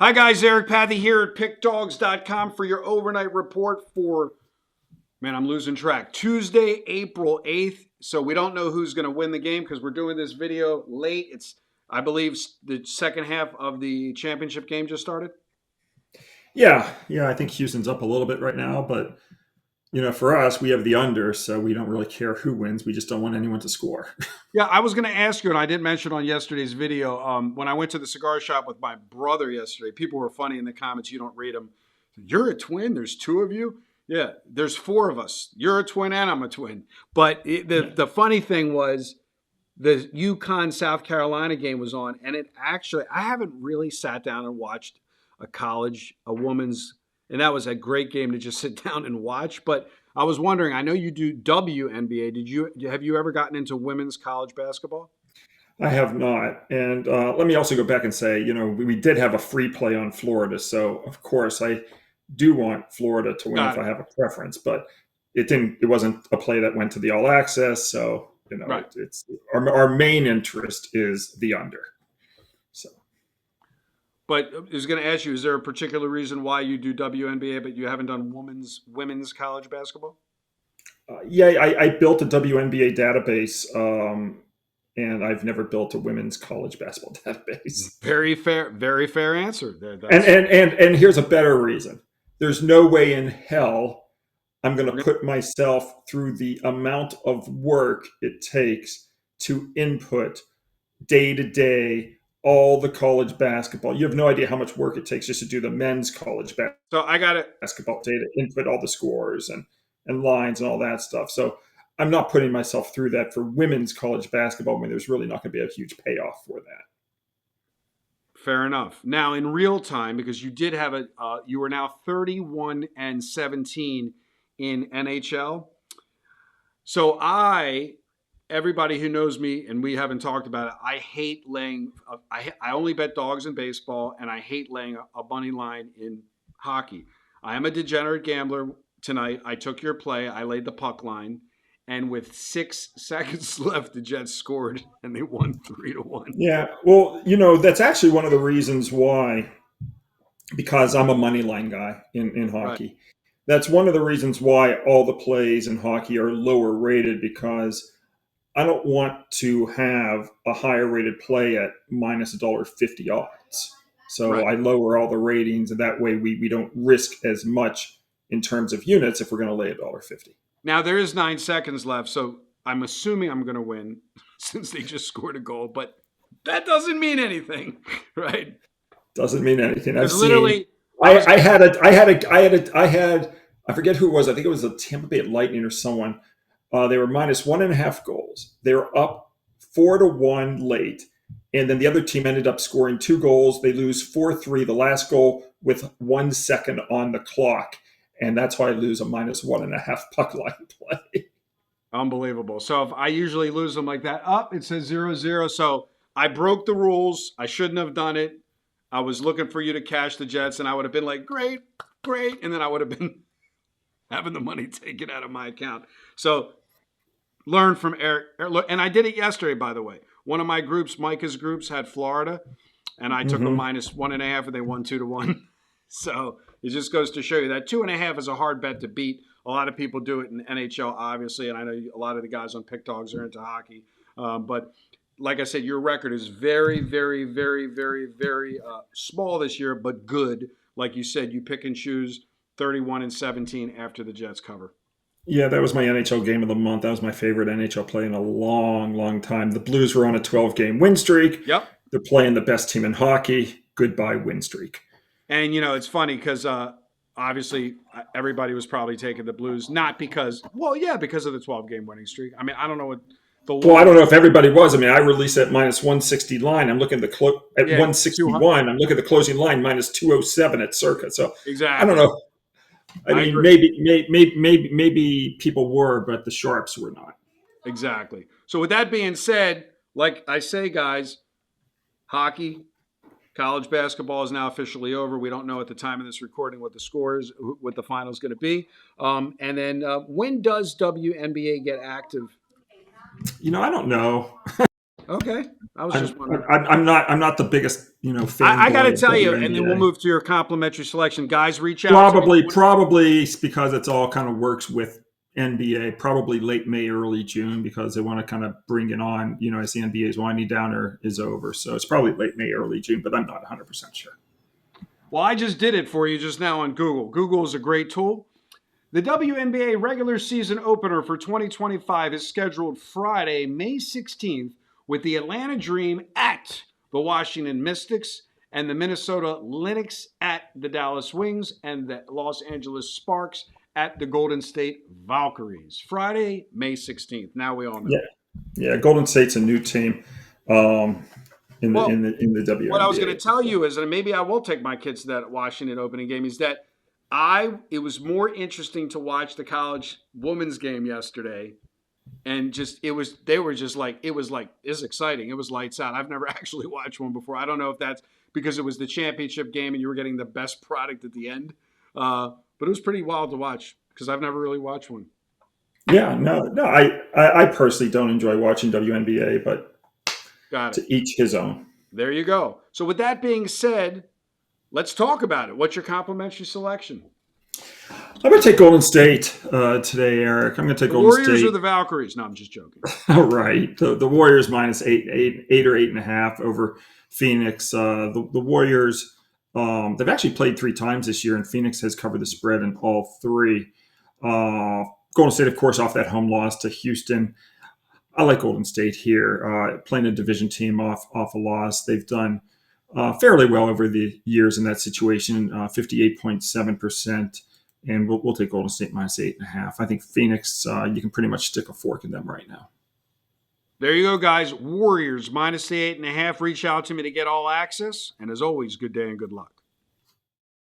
Hi, guys. Eric Pathy here at PickDogs.com for your overnight report for, man, I'm losing track, Tuesday, April 8th. So we don't know who's going to win the game because we're doing this video late. It's, I believe, the second half of the championship game just started. Yeah. I think Houston's up a little bit right now, but for us, we have the under, so we don't really care who wins. We just don't want anyone to score. Yeah, I was going to ask you, and I did mention on yesterday's video, when I went to the cigar shop with my brother yesterday, people were funny in the comments. You don't read them. You're a twin? There's two of you? Yeah, there's four of us. You're a twin and I'm a twin. But the funny thing was the UConn South Carolina game was on, and it actually, I haven't really sat down and watched a woman's, and that was a great game to just sit down and watch. But I was wondering, I know you do WNBA. Have you ever gotten into women's college basketball? I have not. And let me also go back and say, we did have a free play on Florida. So, of course, I do want Florida to win Got if I it. have a preference. But it wasn't a play that went to the all access. So, Right. it's our main interest is the under. So, But I was going to ask you, is there a particular reason why you do WNBA, but you haven't done women's college basketball? I built a WNBA database. And I've never built a women's college basketball database. Very fair answer. And here's a better reason. There's no way in hell I'm going to put myself through the amount of work it takes to input day to day all the college basketball. You have no idea how much work it takes just to do the men's college So I got it. basketball data, input all the scores and lines and all that stuff. So I'm not putting myself through that for women's college basketball when there's really not going to be a huge payoff for that. Fair enough. Now in real time, because you did have you are now 31-17 in NHL. So everybody who knows me, and we haven't talked about it, I hate laying. I only bet dogs in baseball, and I hate laying a money line in hockey. I am a degenerate gambler. Tonight, I took your play. I laid the puck line. And with 6 seconds left, the Jets scored, and they won 3-1. Yeah, well, that's actually one of the reasons why, because I'm a money line guy in hockey. Right. That's one of the reasons why all the plays in hockey are lower rated, because I don't want to have a higher rated play at minus $1.50 odds. So Right. I lower all the ratings, and that way we don't risk as much in terms of units if we're going to lay $1.50. Now, there is 9 seconds left, so I'm assuming I'm going to win since they just scored a goal, but that doesn't mean anything, right? Doesn't mean anything. Because literally, I forget who it was. I think it was the Tampa Bay Lightning or someone. They were minus 1.5 goals. They were up 4-1 late, and then the other team ended up scoring 2 goals. They lose 4-3. The last goal with 1 second on the clock. And that's why I lose a minus 1.5 puck line play. Unbelievable. So if I usually lose them like that, it says 0-0. So I broke the rules. I shouldn't have done it. I was looking for you to cash the Jets, and I would have been like, great. And then I would have been having the money taken out of my account. So learn from Eric. And I did it yesterday, by the way. One of my groups, Micah's groups, had Florida, and I took a minus 1.5, and they won 2-1. So it just goes to show you that 2.5 is a hard bet to beat. A lot of people do it in NHL, obviously, and I know a lot of the guys on Pick Dogs are into hockey. But like I said, your record is very, very, very, very, very small this year, but good. Like you said, you pick and choose 31-17 after the Jets cover. Yeah, that was my NHL game of the month. That was my favorite NHL play in a long, long time. The Blues were on a 12-game win streak. Yep. They're playing the best team in hockey. Goodbye win streak. And, it's funny because obviously everybody was probably taking the Blues, not because, because of the 12-game winning streak. I mean, I don't know what the Well, I don't know if everybody was. I mean, I released at minus 160 line. I'm looking at 161. I'm looking at the closing line minus 207 at Circa. So exactly. I don't know. I mean, agree. maybe people were, but the Sharps were not. Exactly. So with that being said, like I say, guys, hockey, college basketball is now officially over. We don't know at the time of this recording what the score is, what the final is going to be. And then when does WNBA get active? I don't know. Okay. I was just wondering. I'm not the biggest fan. I got to tell you, and then we'll move to your complimentary selection. Guys, reach out to Probably me. probably because it's all kind of works with NBA. Probably late May, early June, because they want to kind of bring it on. As the NBA is winding down or is over. So it's probably late May, early June, but I'm not 100% sure. Well, I just did it for you just now on Google. Google is a great tool. The WNBA regular season opener for 2025 is scheduled Friday, May 16th, with the Atlanta Dream at the Washington Mystics and the Minnesota Lynx at the Dallas Wings and the Los Angeles Sparks at the Golden State Valkyries. Friday, May 16th. Now we all know. Yeah. Golden State's a new team in the WNBA. What I was going to tell you is, and maybe I will take my kids to that Washington opening game, is that it was more interesting to watch the college women's game yesterday, and it was exciting. It was lights out. I've never actually watched one before. I don't know if that's because it was the championship game and you were getting the best product at the end, but it was pretty wild to watch because I've never really watched one. Yeah, no. I personally don't enjoy watching WNBA, but to each his own. There you go. So with that being said, let's talk about it. What's your complimentary selection? I'm going to take Golden State today, Eric. I'm going to take Golden State. Warriors or the Valkyries? No, I'm just joking. Right. The Warriors minus eight or 8.5 over Phoenix. The Warriors, they've actually played 3 times this year, and Phoenix has covered the spread in all 3. Golden State, of course, off that home loss to Houston. I like Golden State here, playing a division team off a loss. They've done fairly well over the years in that situation, 58.7%. And we'll take Golden State minus 8.5. I think Phoenix, you can pretty much stick a fork in them right now. There you go, guys. Warriors minus the 8.5. Reach out to me to get all access. And as always, good day and good luck.